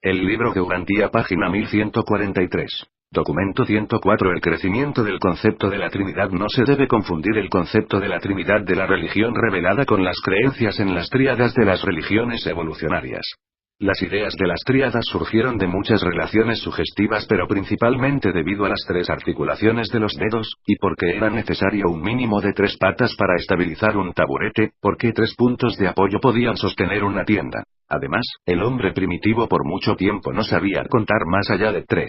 El libro de Urantía, página 1143. Documento 104. El crecimiento del concepto de la Trinidad. No se debe confundir el concepto de la Trinidad de la religión revelada con las creencias en las tríadas de las religiones evolucionarias. Las ideas de las tríadas surgieron de muchas relaciones sugestivas, pero principalmente debido a las tres articulaciones de los dedos, y porque era necesario un mínimo de 3 patas para estabilizar un taburete, porque 3 puntos de apoyo podían sostener una tienda. Además, el hombre primitivo por mucho tiempo no sabía contar más allá de 3.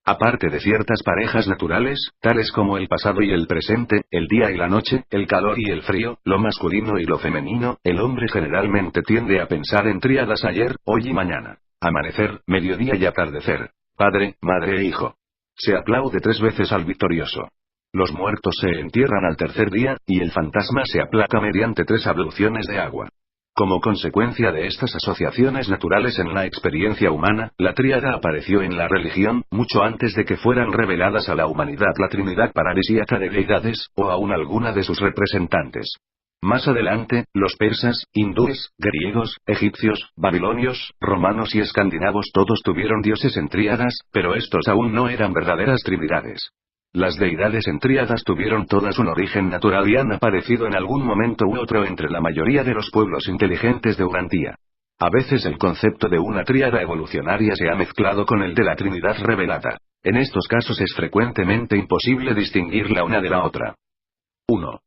Aparte de ciertas parejas naturales, tales como el pasado y el presente, el día y la noche, el calor y el frío, lo masculino y lo femenino, el hombre generalmente tiende a pensar en tríadas: ayer, hoy y mañana. Amanecer, mediodía y atardecer. Padre, madre e hijo. Se aplaude 3 veces al victorioso. Los muertos se entierran al tercer día, y el fantasma se aplaca mediante 3 abluciones de agua. Como consecuencia de estas asociaciones naturales en la experiencia humana, la tríada apareció en la religión, mucho antes de que fueran reveladas a la humanidad la trinidad paradisíaca de deidades, o aún alguna de sus representantes. Más adelante, los persas, hindúes, griegos, egipcios, babilonios, romanos y escandinavos todos tuvieron dioses en tríadas, pero estos aún no eran verdaderas trinidades. Las deidades en tríadas tuvieron todas un origen natural y han aparecido en algún momento u otro entre la mayoría de los pueblos inteligentes de Urantía. A veces el concepto de una tríada evolucionaria se ha mezclado con el de la Trinidad revelada. En estos casos es frecuentemente imposible distinguir la una de la otra. 1.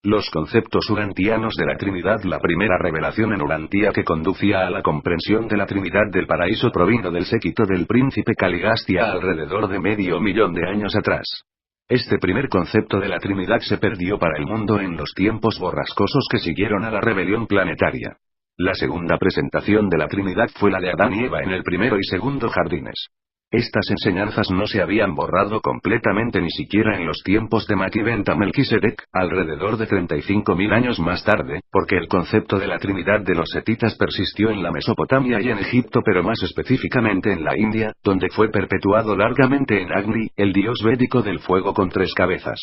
Los conceptos urantianos de la Trinidad. La primera revelación en Urantía que conducía a la comprensión de la Trinidad del paraíso provino del séquito del príncipe Caligastia alrededor de medio millón de años atrás. Este primer concepto de la Trinidad se perdió para el mundo en los tiempos borrascosos que siguieron a la rebelión planetaria. La segunda presentación de la Trinidad fue la de Adán y Eva en el primero y segundo jardines. Estas enseñanzas no se habían borrado completamente ni siquiera en los tiempos de Maquiventa Melquisedec, alrededor de 35.000 años más tarde, porque el concepto de la Trinidad de los setitas persistió en la Mesopotamia y en Egipto, pero más específicamente en la India, donde fue perpetuado largamente en Agni, el dios védico del fuego con 3 cabezas.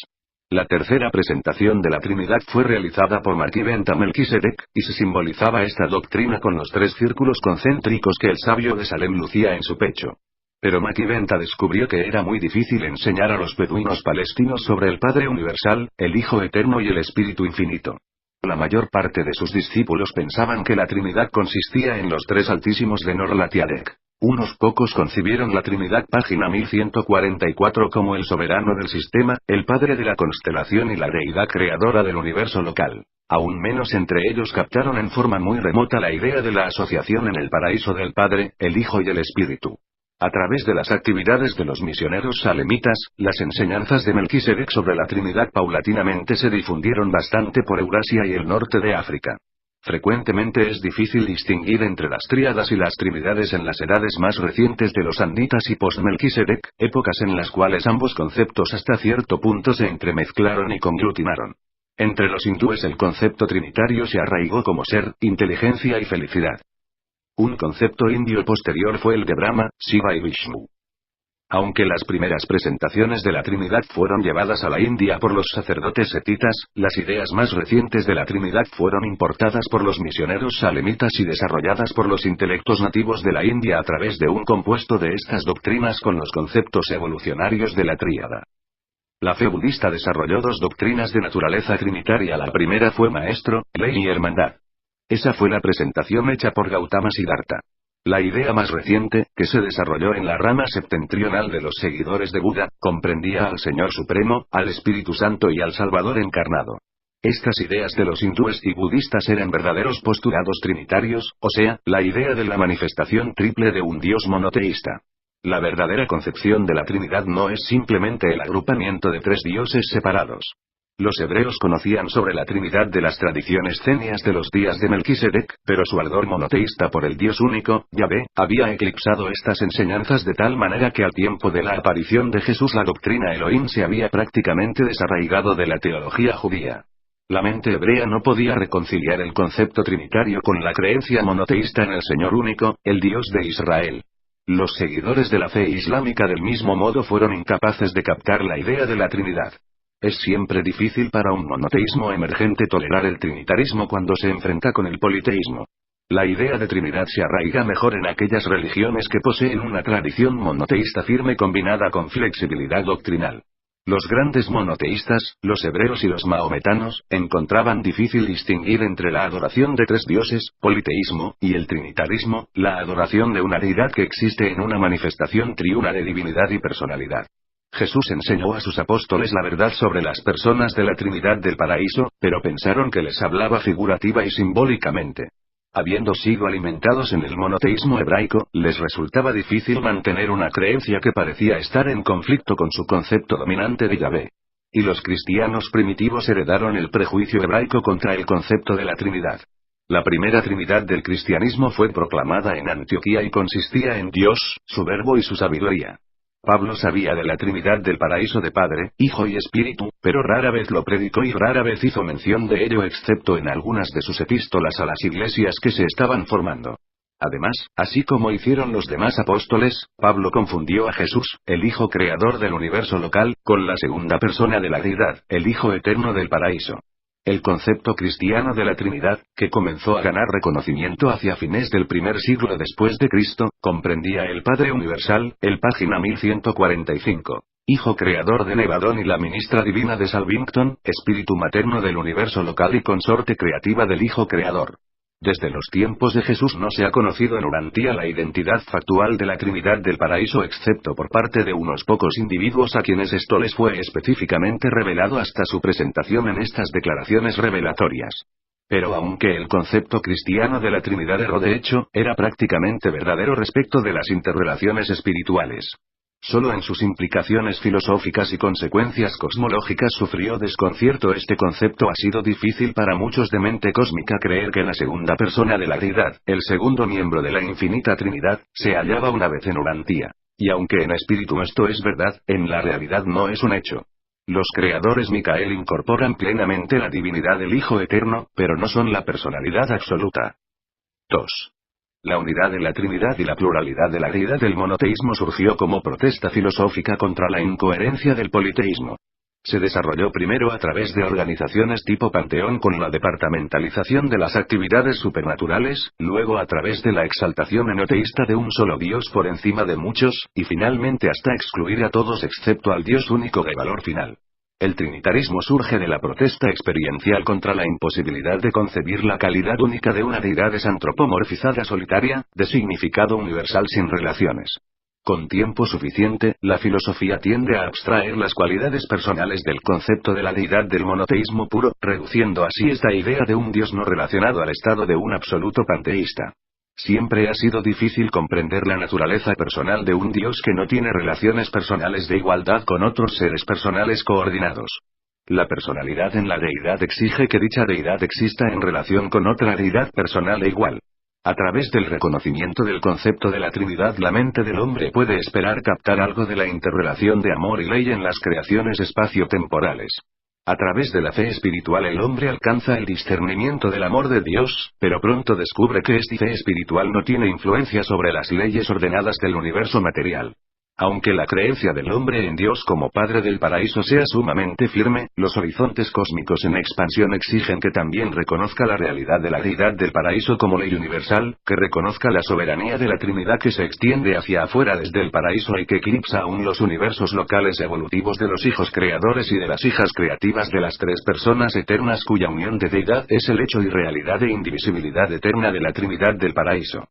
La tercera presentación de la Trinidad fue realizada por Maquiventa Melquisedec, y se simbolizaba esta doctrina con los 3 círculos concéntricos que el sabio de Salem lucía en su pecho. Pero Maquiventa descubrió que era muy difícil enseñar a los beduinos palestinos sobre el Padre Universal, el Hijo Eterno y el Espíritu Infinito. La mayor parte de sus discípulos pensaban que la Trinidad consistía en los 3 altísimos de Norlatiadec. Unos pocos concibieron la Trinidad, página 1144, como el soberano del sistema, el Padre de la constelación y la deidad creadora del universo local. Aún menos entre ellos captaron en forma muy remota la idea de la asociación en el paraíso del Padre, el Hijo y el Espíritu. A través de las actividades de los misioneros salemitas, las enseñanzas de Melquisedec sobre la Trinidad paulatinamente se difundieron bastante por Eurasia y el norte de África. Frecuentemente es difícil distinguir entre las tríadas y las trinidades en las edades más recientes de los anditas y post-Melquisedec, épocas en las cuales ambos conceptos hasta cierto punto se entremezclaron y conglutinaron. Entre los hindúes el concepto trinitario se arraigó como ser, inteligencia y felicidad. Un concepto indio posterior fue el de Brahma, Shiva y Vishnu. Aunque las primeras presentaciones de la Trinidad fueron llevadas a la India por los sacerdotes setitas, las ideas más recientes de la Trinidad fueron importadas por los misioneros salemitas y desarrolladas por los intelectos nativos de la India a través de un compuesto de estas doctrinas con los conceptos evolucionarios de la tríada. La fe budista desarrolló 2 doctrinas de naturaleza trinitaria. La primera fue maestro, ley y hermandad. Esa fue la presentación hecha por Gautama Siddhartha. La idea más reciente, que se desarrolló en la rama septentrional de los seguidores de Buda, comprendía al Señor Supremo, al Espíritu Santo y al Salvador encarnado. Estas ideas de los hindúes y budistas eran verdaderos postulados trinitarios, o sea, la idea de la manifestación triple de un Dios monoteísta. La verdadera concepción de la Trinidad no es simplemente el agrupamiento de 3 dioses separados. Los hebreos conocían sobre la Trinidad de las tradiciones cenias de los días de Melquisedec, pero su ardor monoteísta por el Dios único, Yahvé, había eclipsado estas enseñanzas de tal manera que al tiempo de la aparición de Jesús la doctrina Elohim se había prácticamente desarraigado de la teología judía. La mente hebrea no podía reconciliar el concepto trinitario con la creencia monoteísta en el Señor único, el Dios de Israel. Los seguidores de la fe islámica del mismo modo fueron incapaces de captar la idea de la Trinidad. Es siempre difícil para un monoteísmo emergente tolerar el trinitarismo cuando se enfrenta con el politeísmo. La idea de Trinidad se arraiga mejor en aquellas religiones que poseen una tradición monoteísta firme combinada con flexibilidad doctrinal. Los grandes monoteístas, los hebreos y los mahometanos, encontraban difícil distinguir entre la adoración de tres dioses, politeísmo, y el trinitarismo, la adoración de una deidad que existe en una manifestación triuna de divinidad y personalidad. Jesús enseñó a sus apóstoles la verdad sobre las personas de la Trinidad del paraíso, pero pensaron que les hablaba figurativa y simbólicamente. Habiendo sido alimentados en el monoteísmo hebraico, les resultaba difícil mantener una creencia que parecía estar en conflicto con su concepto dominante de Yahvé. Y los cristianos primitivos heredaron el prejuicio hebraico contra el concepto de la Trinidad. La primera Trinidad del cristianismo fue proclamada en Antioquía y consistía en Dios, su verbo y su sabiduría. Pablo sabía de la Trinidad del paraíso de Padre, Hijo y Espíritu, pero rara vez lo predicó y rara vez hizo mención de ello excepto en algunas de sus epístolas a las iglesias que se estaban formando. Además, así como hicieron los demás apóstoles, Pablo confundió a Jesús, el Hijo creador del universo local, con la segunda persona de la deidad, el Hijo eterno del paraíso. El concepto cristiano de la Trinidad, que comenzó a ganar reconocimiento hacia fines del primer siglo después de Cristo, comprendía el Padre Universal, el página 1145, Hijo creador de Nevadón y la ministra divina de Salvington, Espíritu materno del universo local y consorte creativa del Hijo creador. Desde los tiempos de Jesús no se ha conocido en Urantía la identidad factual de la Trinidad del paraíso excepto por parte de unos pocos individuos a quienes esto les fue específicamente revelado hasta su presentación en estas declaraciones revelatorias. Pero aunque el concepto cristiano de la Trinidad erró de hecho, era prácticamente verdadero respecto de las interrelaciones espirituales. Solo en sus implicaciones filosóficas y consecuencias cosmológicas sufrió desconcierto este concepto. Ha sido difícil para muchos de mente cósmica creer que la segunda persona de la deidad, el segundo miembro de la infinita Trinidad, se hallaba una vez en Urantía. Y aunque en espíritu esto es verdad, en la realidad no es un hecho. Los creadores Micael incorporan plenamente la divinidad del Hijo Eterno, pero no son la personalidad absoluta. 2. La unidad de la Trinidad y la pluralidad de la deidad del monoteísmo surgió como protesta filosófica contra la incoherencia del politeísmo. Se desarrolló primero a través de organizaciones tipo panteón con la departamentalización de las actividades supernaturales, luego a través de la exaltación enoteísta de un solo Dios por encima de muchos, y finalmente hasta excluir a todos excepto al Dios único de valor final. El trinitarismo surge de la protesta experiencial contra la imposibilidad de concebir la calidad única de una deidad desantropomorfizada solitaria, de significado universal sin relaciones. Con tiempo suficiente, la filosofía tiende a abstraer las cualidades personales del concepto de la deidad del monoteísmo puro, reduciendo así esta idea de un Dios no relacionado al estado de un absoluto panteísta. Siempre ha sido difícil comprender la naturaleza personal de un Dios que no tiene relaciones personales de igualdad con otros seres personales coordinados. La personalidad en la deidad exige que dicha deidad exista en relación con otra deidad personal e igual. A través del reconocimiento del concepto de la Trinidad, la mente del hombre puede esperar captar algo de la interrelación de amor y ley en las creaciones espacio-temporales. A través de la fe espiritual el hombre alcanza el discernimiento del amor de Dios, pero pronto descubre que esta fe espiritual no tiene influencia sobre las leyes ordenadas del universo material. Aunque la creencia del hombre en Dios como Padre del paraíso sea sumamente firme, los horizontes cósmicos en expansión exigen que también reconozca la realidad de la deidad del paraíso como ley universal, que reconozca la soberanía de la Trinidad que se extiende hacia afuera desde el paraíso y que eclipsa aún los universos locales evolutivos de los hijos creadores y de las hijas creativas de las tres personas eternas cuya unión de deidad es el hecho y realidad e indivisibilidad eterna de la Trinidad del paraíso.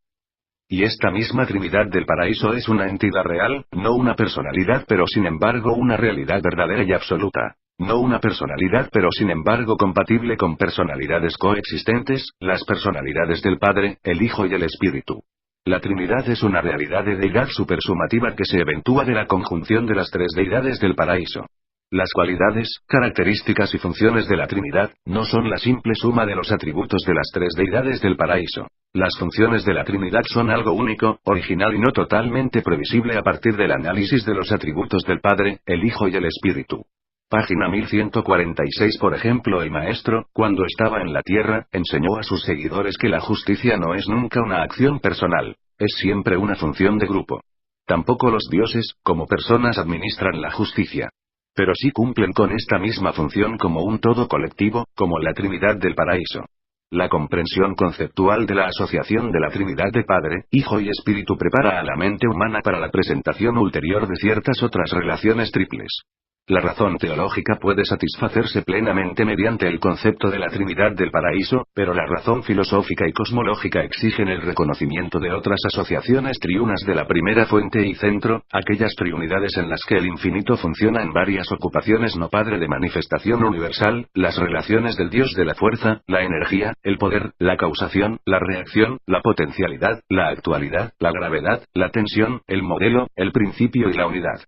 Y esta misma Trinidad del paraíso es una entidad real, no una personalidad pero sin embargo una realidad verdadera y absoluta. No una personalidad pero sin embargo compatible con personalidades coexistentes, las personalidades del Padre, el Hijo y el Espíritu. La Trinidad es una realidad de deidad supersumativa que se eventúa de la conjunción de las tres deidades del paraíso. Las cualidades, características y funciones de la Trinidad, no son la simple suma de los atributos de las tres deidades del paraíso. Las funciones de la Trinidad son algo único, original y no totalmente previsible a partir del análisis de los atributos del Padre, el Hijo y el Espíritu. Página 1146. Por ejemplo, el Maestro, cuando estaba en la tierra, enseñó a sus seguidores que la justicia no es nunca una acción personal, es siempre una función de grupo. Tampoco los dioses, como personas, administran la justicia. Pero sí cumplen con esta misma función como un todo colectivo, como la Trinidad del paraíso. La comprensión conceptual de la asociación de la Trinidad de Padre, Hijo y Espíritu prepara a la mente humana para la presentación ulterior de ciertas otras relaciones triples. La razón teológica puede satisfacerse plenamente mediante el concepto de la Trinidad del paraíso, pero la razón filosófica y cosmológica exigen el reconocimiento de otras asociaciones triunas de la primera fuente y centro, aquellas triunidades en las que el infinito funciona en varias ocupaciones no padre de manifestación universal, las relaciones del Dios de la fuerza, la energía, el poder, la causación, la reacción, la potencialidad, la actualidad, la gravedad, la tensión, el modelo, el principio y la unidad.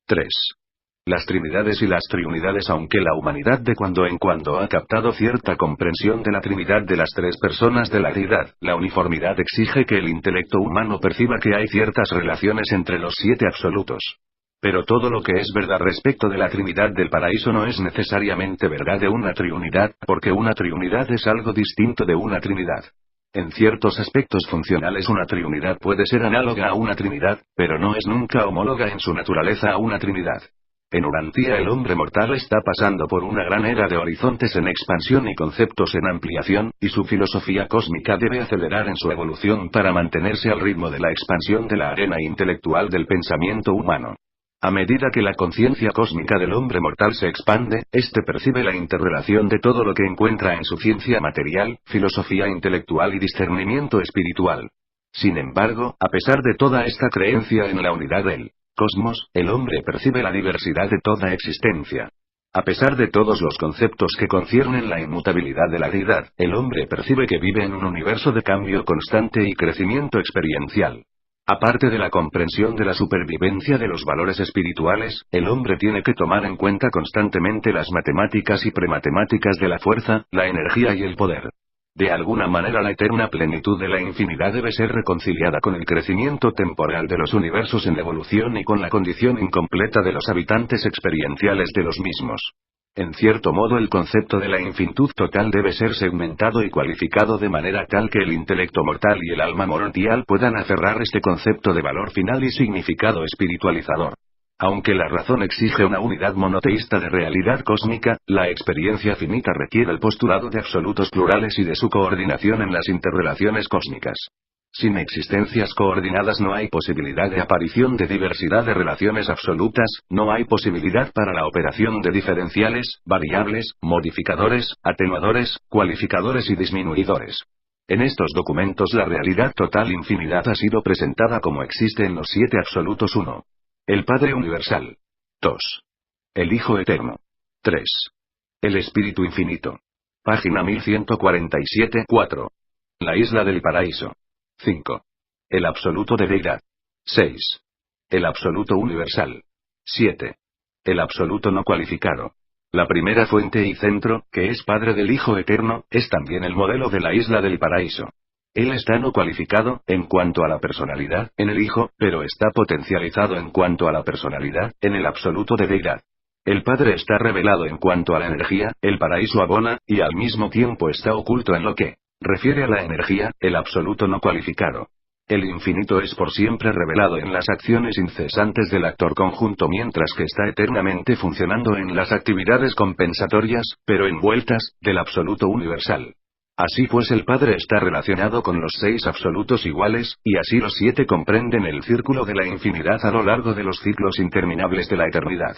3. Las trinidades y las triunidades. Aunque la humanidad de cuando en cuando ha captado cierta comprensión de la Trinidad de las tres personas de la deidad, la uniformidad exige que el intelecto humano perciba que hay ciertas relaciones entre los siete absolutos. Pero todo lo que es verdad respecto de la Trinidad del paraíso no es necesariamente verdad de una triunidad, porque una triunidad es algo distinto de una trinidad. En ciertos aspectos funcionales una triunidad puede ser análoga a una trinidad, pero no es nunca homóloga en su naturaleza a una trinidad. En Urantia el hombre mortal está pasando por una gran era de horizontes en expansión y conceptos en ampliación, y su filosofía cósmica debe acelerar en su evolución para mantenerse al ritmo de la expansión de la arena intelectual del pensamiento humano. A medida que la conciencia cósmica del hombre mortal se expande, éste percibe la interrelación de todo lo que encuentra en su ciencia material, filosofía intelectual y discernimiento espiritual. Sin embargo, a pesar de toda esta creencia en la unidad del cosmos, el hombre percibe la diversidad de toda existencia. A pesar de todos los conceptos que conciernen la inmutabilidad de la deidad, el hombre percibe que vive en un universo de cambio constante y crecimiento experiencial. Aparte de la comprensión de la supervivencia de los valores espirituales, el hombre tiene que tomar en cuenta constantemente las matemáticas y prematemáticas de la fuerza, la energía y el poder. De alguna manera la eterna plenitud de la infinidad debe ser reconciliada con el crecimiento temporal de los universos en evolución y con la condición incompleta de los habitantes experienciales de los mismos. En cierto modo el concepto de la infinitud total debe ser segmentado y cualificado de manera tal que el intelecto mortal y el alma morontial puedan aferrar este concepto de valor final y significado espiritualizador. Aunque la razón exige una unidad monoteísta de realidad cósmica, la experiencia finita requiere el postulado de absolutos plurales y de su coordinación en las interrelaciones cósmicas. Sin existencias coordinadas no hay posibilidad de aparición de diversidad de relaciones absolutas, no hay posibilidad para la operación de diferenciales, variables, modificadores, atenuadores, cualificadores y disminuidores. En estos documentos la realidad total infinidad ha sido presentada como existe en los siete absolutos. 1. El Padre Universal. 2. El Hijo Eterno. 3. El Espíritu Infinito. Página 1147. 4. La Isla del Paraíso. 5. El Absoluto de Deidad. 6. El Absoluto Universal. 7. El Absoluto no cualificado. La primera fuente y centro, que es Padre del Hijo Eterno, es también el modelo de la Isla del Paraíso. Él está no cualificado, en cuanto a la personalidad, en el Hijo, pero está potencializado en cuanto a la personalidad, en el absoluto de deidad. El Padre está revelado en cuanto a la energía, el paraíso abona, y al mismo tiempo está oculto en lo que refiere a la energía, el absoluto no cualificado. El infinito es por siempre revelado en las acciones incesantes del actor conjunto mientras que está eternamente funcionando en las actividades compensatorias, pero envueltas, del absoluto universal. Así pues el Padre está relacionado con los seis absolutos iguales, y así los siete comprenden el círculo de la infinidad a lo largo de los ciclos interminables de la eternidad.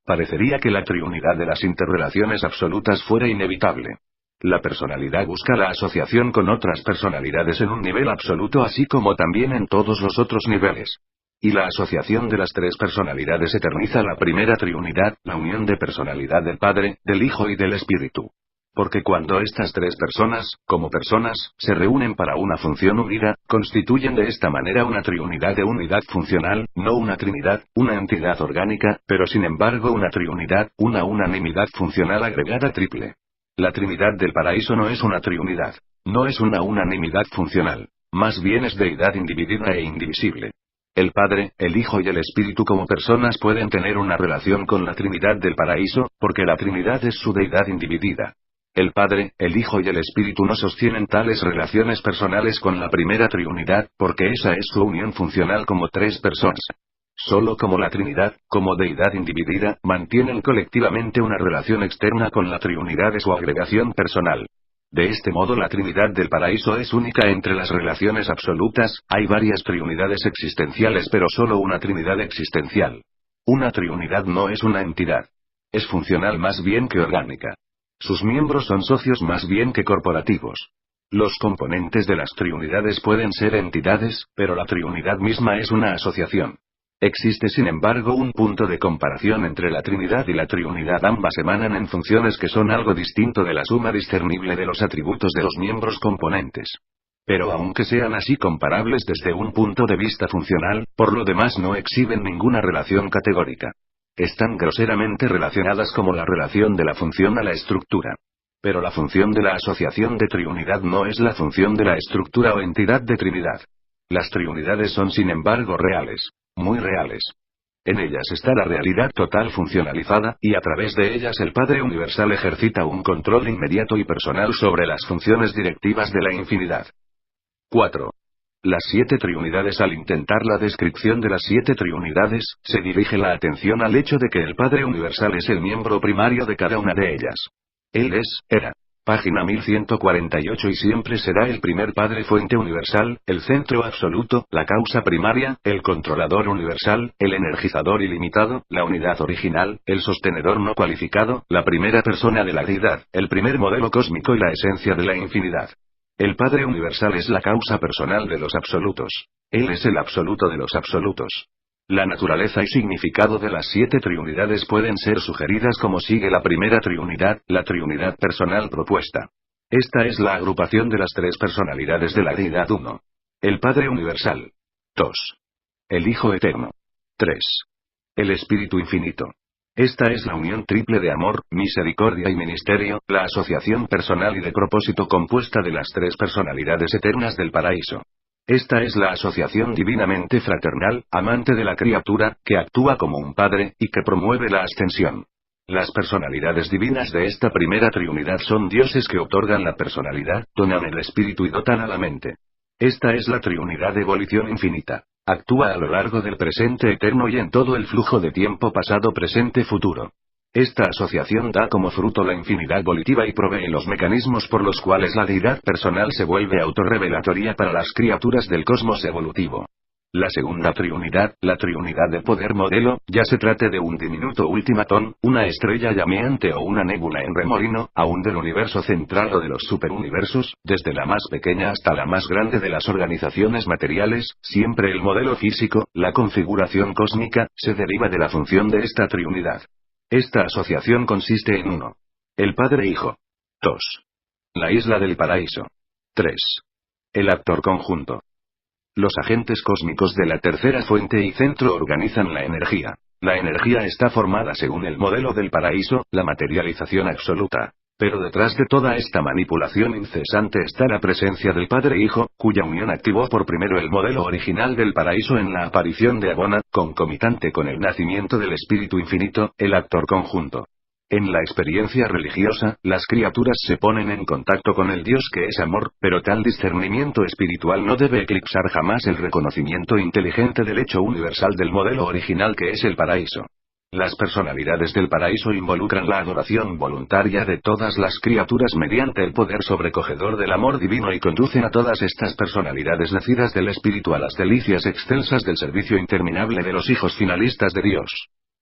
Parecería que la triunidad de las interrelaciones absolutas fuera inevitable. La personalidad busca la asociación con otras personalidades en un nivel absoluto así como también en todos los otros niveles. Y la asociación de las tres personalidades eterniza la primera triunidad, la unión de personalidad del Padre, del Hijo y del Espíritu. Porque cuando estas tres personas, como personas, se reúnen para una función unida, constituyen de esta manera una triunidad de unidad funcional, no una trinidad, una entidad orgánica, pero sin embargo una triunidad, una unanimidad funcional agregada triple. La Trinidad del Paraíso no es una triunidad. No es una unanimidad funcional. Más bien es deidad individida e indivisible. El Padre, el Hijo y el Espíritu como personas pueden tener una relación con la Trinidad del Paraíso, porque la Trinidad es su deidad individida. El Padre, el Hijo y el Espíritu no sostienen tales relaciones personales con la primera triunidad, porque esa es su unión funcional como tres personas. Solo como la Trinidad, como deidad individida, mantienen colectivamente una relación externa con la triunidad de su agregación personal. De este modo la Trinidad del Paraíso es única entre las relaciones absolutas. Hay varias triunidades existenciales pero solo una Trinidad existencial. Una triunidad no es una entidad. Es funcional más bien que orgánica. Sus miembros son socios más bien que corporativos. Los componentes de las triunidades pueden ser entidades, pero la triunidad misma es una asociación. Existe sin embargo un punto de comparación entre la Trinidad y la triunidad. Ambas emanan en funciones que son algo distinto de la suma discernible de los atributos de los miembros componentes. Pero aunque sean así comparables desde un punto de vista funcional, por lo demás no exhiben ninguna relación categórica. Están groseramente relacionadas como la relación de la función a la estructura. Pero la función de la asociación de triunidad no es la función de la estructura o entidad de Trinidad. Las triunidades son sin embargo reales. Muy reales. En ellas está la realidad total funcionalizada, y a través de ellas el Padre Universal ejercita un control inmediato y personal sobre las funciones directivas de la infinidad. 4. Las 7 triunidades. Al intentar la descripción de las 7 triunidades, se dirige la atención al hecho de que el Padre Universal es el miembro primario de cada una de ellas. Él era. Página 1148 y siempre será el primer Padre Fuente Universal, el centro absoluto, la causa primaria, el controlador universal, el energizador ilimitado, la unidad original, el sostenedor no cualificado, la primera persona de la deidad, el primer modelo cósmico y la esencia de la infinidad. El Padre Universal es la causa personal de los absolutos. Él es el absoluto de los absolutos. La naturaleza y significado de las 7 triunidades pueden ser sugeridas como sigue. La primera triunidad, la triunidad personal propuesta. Esta es la agrupación de las 3 personalidades de la deidad. 1. El Padre Universal. 2. El Hijo Eterno. 3. El Espíritu Infinito. Esta es la unión triple de amor, misericordia y ministerio, la asociación personal y de propósito compuesta de las 3 personalidades eternas del paraíso. Esta es la asociación divinamente fraternal, amante de la criatura, que actúa como un padre, y que promueve la ascensión. Las personalidades divinas de esta primera triunidad son dioses que otorgan la personalidad, donan el espíritu y dotan a la mente. Esta es la triunidad de evolución infinita. Actúa a lo largo del presente eterno y en todo el flujo de tiempo pasado, presente, futuro. Esta asociación da como fruto la infinidad volitiva y provee los mecanismos por los cuales la deidad personal se vuelve autorrevelatoria para las criaturas del cosmos evolutivo. La segunda triunidad, la triunidad de poder modelo, ya se trate de un diminuto ultimatón, una estrella llameante o una nébula en remolino, aún del universo central o de los superuniversos, desde la más pequeña hasta la más grande de las organizaciones materiales, siempre el modelo físico, la configuración cósmica, se deriva de la función de esta triunidad. Esta asociación consiste en 1. El Padre Hijo. 2. La isla del paraíso. 3. El actor conjunto. Los agentes cósmicos de la tercera fuente y centro organizan la energía. La energía está formada según el modelo del paraíso, la materialización absoluta. Pero detrás de toda esta manipulación incesante está la presencia del Padre Hijo, cuya unión activó por primero el modelo original del paraíso en la aparición de Abona, concomitante con el nacimiento del Espíritu Infinito, el actor conjunto. En la experiencia religiosa, las criaturas se ponen en contacto con el Dios que es amor, pero tal discernimiento espiritual no debe eclipsar jamás el reconocimiento inteligente del hecho universal del modelo original que es el paraíso. Las personalidades del paraíso involucran la adoración voluntaria de todas las criaturas mediante el poder sobrecogedor del amor divino y conducen a todas estas personalidades nacidas del espíritu a las delicias excelsas del servicio interminable de los hijos finalistas de Dios.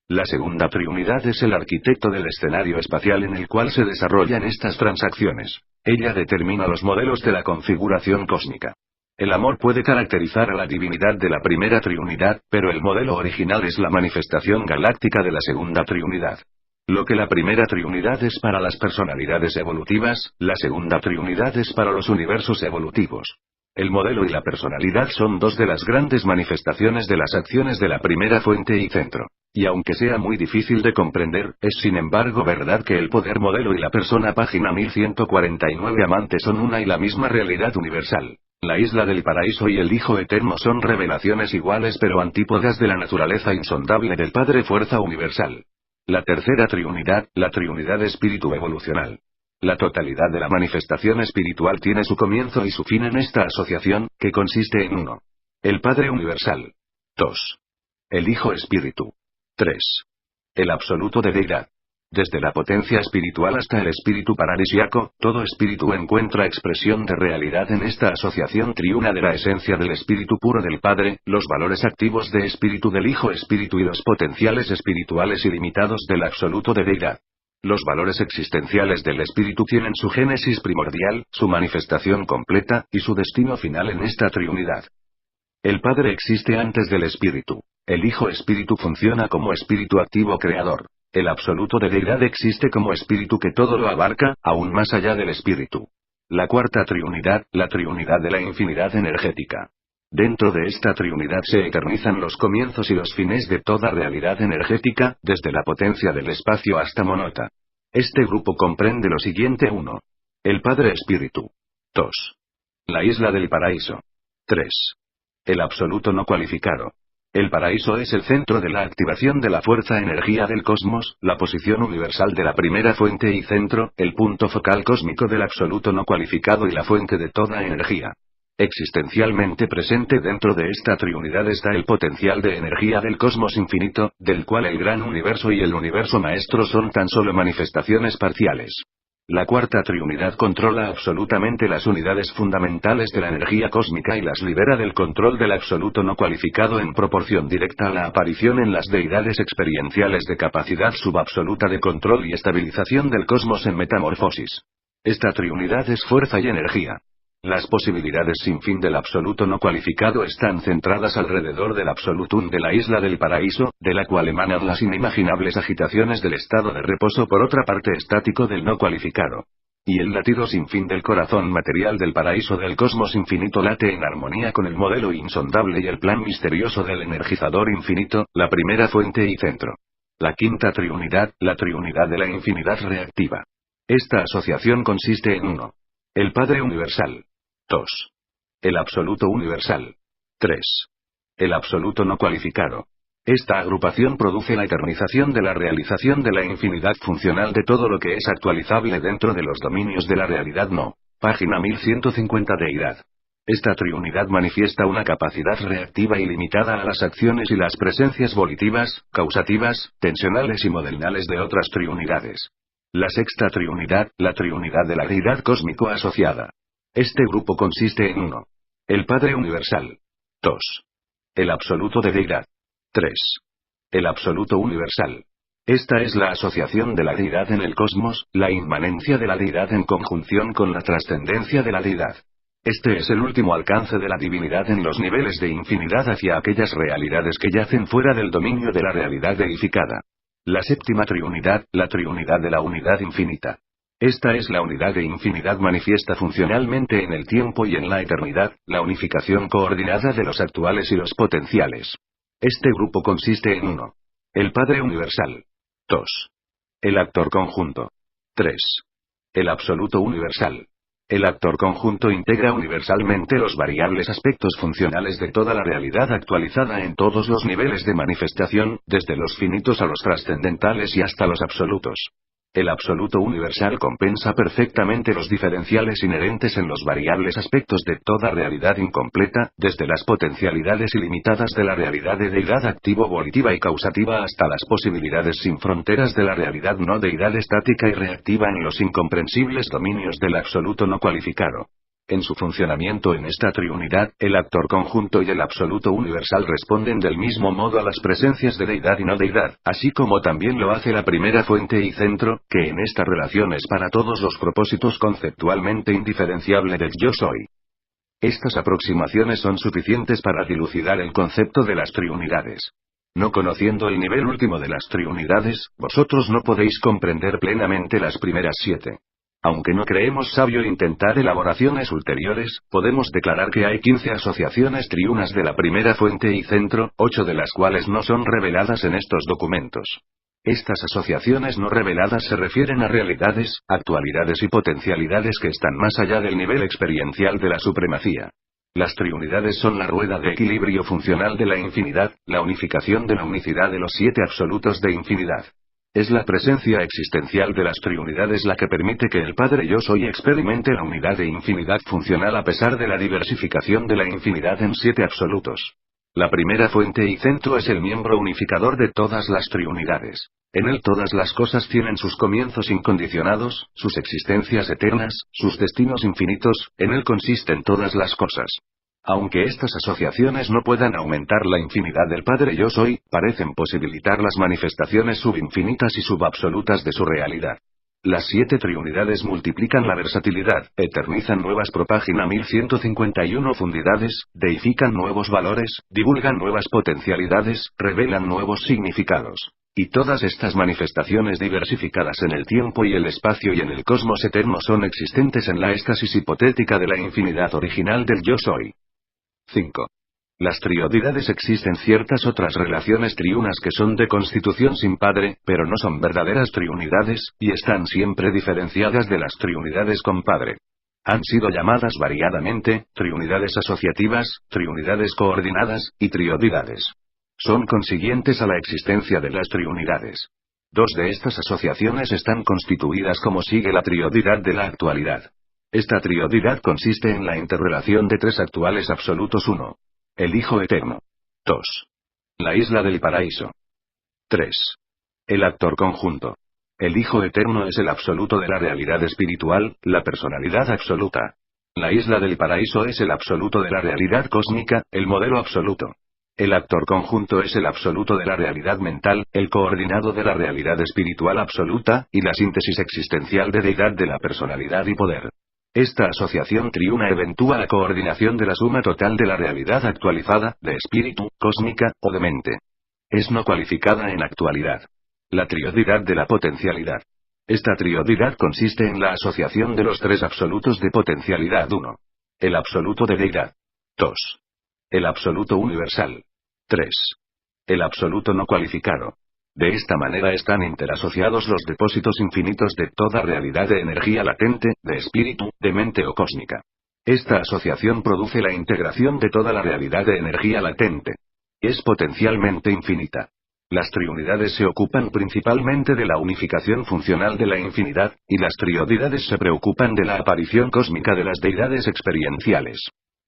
La segunda triunidad es el arquitecto del escenario espacial en el cual se desarrollan estas transacciones. Ella determina los modelos de la configuración cósmica. El amor puede caracterizar a la divinidad de la primera triunidad, pero el modelo original es la manifestación galáctica de la segunda triunidad. Lo que la primera triunidad es para las personalidades evolutivas, la segunda triunidad es para los universos evolutivos. El modelo y la personalidad son 2 de las grandes manifestaciones de las acciones de la primera fuente y centro. Y aunque sea muy difícil de comprender, es sin embargo verdad que el poder modelo y la persona página 1149 amante son una y la misma realidad universal. La isla del paraíso y el Hijo Eterno son revelaciones iguales pero antípodas de la naturaleza insondable del Padre Fuerza Universal. La tercera triunidad, la triunidad espíritu evolucional. La totalidad de la manifestación espiritual tiene su comienzo y su fin en esta asociación, que consiste en 1. El Padre Universal. 2. El Hijo Espíritu. 3. El absoluto de deidad. Desde la potencia espiritual hasta el espíritu paradisíaco, todo espíritu encuentra expresión de realidad en esta asociación triuna de la esencia del espíritu puro del Padre, los valores activos de espíritu del Hijo Espíritu y los potenciales espirituales ilimitados del absoluto de deidad. Los valores existenciales del espíritu tienen su génesis primordial, su manifestación completa, y su destino final en esta triunidad. El Padre existe antes del espíritu. El Hijo Espíritu funciona como espíritu activo creador. El absoluto de deidad existe como espíritu que todo lo abarca, aún más allá del espíritu. La cuarta triunidad, la triunidad de la infinidad energética. Dentro de esta triunidad se eternizan los comienzos y los fines de toda realidad energética, desde la potencia del espacio hasta Monota. Este grupo comprende lo siguiente: 1. El Padre Espíritu. 2. La isla del paraíso. 3. El absoluto no cualificado. El paraíso es el centro de la activación de la fuerza energía del cosmos, la posición universal de la primera fuente y centro, el punto focal cósmico del absoluto no cualificado y la fuente de toda energía. Existencialmente presente dentro de esta triunidad está el potencial de energía del cosmos infinito, del cual el gran universo y el universo maestro son tan solo manifestaciones parciales. La cuarta triunidad controla absolutamente las unidades fundamentales de la energía cósmica y las libera del control del absoluto no cualificado en proporción directa a la aparición en las deidades experienciales de capacidad subabsoluta de control y estabilización del cosmos en metamorfosis. Esta triunidad es fuerza y energía. Las posibilidades sin fin del absoluto no cualificado están centradas alrededor del absolutum de la isla del paraíso, de la cual emanan las inimaginables agitaciones del estado de reposo por otra parte estático del no cualificado. Y el latido sin fin del corazón material del paraíso del cosmos infinito late en armonía con el modelo insondable y el plan misterioso del energizador infinito, la primera fuente y centro. La quinta triunidad, la triunidad de la infinidad reactiva. Esta asociación consiste en 1. El Padre Universal. 2. El Absoluto Universal. 3. El Absoluto no cualificado. Esta agrupación produce la eternización de la realización de la infinidad funcional de todo lo que es actualizable dentro de los dominios de la realidad no. Página 1150 Deidad. Esta triunidad manifiesta una capacidad reactiva ilimitada a las acciones y las presencias volitivas, causativas, tensionales y modelnales de otras triunidades. La sexta triunidad, la triunidad de la deidad cósmico asociada. Este grupo consiste en 1. El Padre Universal. 2. El Absoluto de Deidad. 3. El Absoluto Universal. Esta es la asociación de la deidad en el cosmos, la inmanencia de la deidad en conjunción con la trascendencia de la deidad. Este es el último alcance de la divinidad en los niveles de infinidad hacia aquellas realidades que yacen fuera del dominio de la realidad deificada. La séptima triunidad, la triunidad de la unidad infinita. Esta es la unidad de infinidad manifiesta funcionalmente en el tiempo y en la eternidad, la unificación coordinada de los actuales y los potenciales. Este grupo consiste en 1. El Padre Universal. 2. El Actor Conjunto. 3. El Absoluto Universal. El actor conjunto integra universalmente los variables aspectos funcionales de toda la realidad actualizada en todos los niveles de manifestación, desde los finitos a los trascendentales y hasta los absolutos. El absoluto universal compensa perfectamente los diferenciales inherentes en los variables aspectos de toda realidad incompleta, desde las potencialidades ilimitadas de la realidad de deidad activo-volitiva y causativa hasta las posibilidades sin fronteras de la realidad no deidad estática y reactiva en los incomprensibles dominios del absoluto no cualificado. En su funcionamiento en esta triunidad, el actor conjunto y el absoluto universal responden del mismo modo a las presencias de deidad y no deidad, así como también lo hace la primera fuente y centro, que en esta relación es para todos los propósitos conceptualmente indiferenciable del yo soy. Estas aproximaciones son suficientes para dilucidar el concepto de las triunidades. No conociendo el nivel último de las triunidades, vosotros no podéis comprender plenamente las primeras 7. Aunque no creemos sabio intentar elaboraciones ulteriores, podemos declarar que hay 15 asociaciones triunas de la primera fuente y centro, 8 de las cuales no son reveladas en estos documentos. Estas asociaciones no reveladas se refieren a realidades, actualidades y potencialidades que están más allá del nivel experiencial de la supremacía. Las triunidades son la rueda de equilibrio funcional de la infinidad, la unificación de la unicidad de los 7 absolutos de infinidad. Es la presencia existencial de las triunidades la que permite que el Padre Yo Soy experimente la unidad de infinidad funcional a pesar de la diversificación de la infinidad en 7 absolutos. La primera fuente y centro es el miembro unificador de todas las triunidades. En él todas las cosas tienen sus comienzos incondicionados, sus existencias eternas, sus destinos infinitos, en él consisten todas las cosas. Aunque estas asociaciones no puedan aumentar la infinidad del Padre Yo Soy, parecen posibilitar las manifestaciones subinfinitas y subabsolutas de su realidad. Las 7 triunidades multiplican la versatilidad, eternizan nuevas propágina 1151 fundidades, deifican nuevos valores, divulgan nuevas potencialidades, revelan nuevos significados. Y todas estas manifestaciones diversificadas en el tiempo y el espacio y en el cosmos eterno son existentes en la éxtasis hipotética de la infinidad original del Yo Soy. 5. Las triodidades existen ciertas otras relaciones triunas que son de constitución sin padre, pero no son verdaderas triunidades, y están siempre diferenciadas de las triunidades con padre. Han sido llamadas variadamente, triunidades asociativas, triunidades coordinadas, y triodidades. Son consiguientes a la existencia de las triunidades. 2 de estas asociaciones están constituidas como sigue la triodidad de la actualidad. Esta triodidad consiste en la interrelación de 3 actuales absolutos. 1. El Hijo Eterno. 2. La Isla del Paraíso. 3. El actor conjunto. El Hijo Eterno es el absoluto de la realidad espiritual, la personalidad absoluta. La Isla del Paraíso es el absoluto de la realidad cósmica, el modelo absoluto. El actor conjunto es el absoluto de la realidad mental, el coordinado de la realidad espiritual absoluta, y la síntesis existencial de deidad de la personalidad y poder. Esta asociación triuna eventúa la coordinación de la suma total de la realidad actualizada, de espíritu, cósmica, o de mente. Es no cualificada en actualidad. La triodidad de la potencialidad. Esta triodidad consiste en la asociación de los 3 absolutos de potencialidad. 1. El absoluto de deidad. 2. El absoluto universal. 3. El absoluto no cualificado. De esta manera están interasociados los depósitos infinitos de toda realidad de energía latente, de espíritu, de mente o cósmica. Esta asociación produce la integración de toda la realidad de energía latente. Es potencialmente infinita. Las triunidades se ocupan principalmente de la unificación funcional de la infinidad, y las triodidades se preocupan de la aparición cósmica de las deidades experienciales.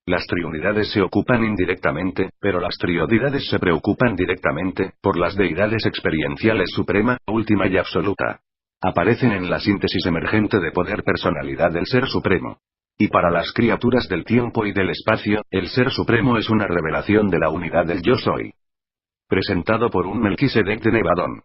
Las triunidades se ocupan indirectamente, pero las triodidades se preocupan directamente, por las deidades experienciales suprema, última y absoluta. Aparecen en la síntesis emergente de poder personalidad del Ser Supremo. Y para las criaturas del tiempo y del espacio, el Ser Supremo es una revelación de la unidad del Yo Soy. Presentado por un Melquisedec de Nevadón.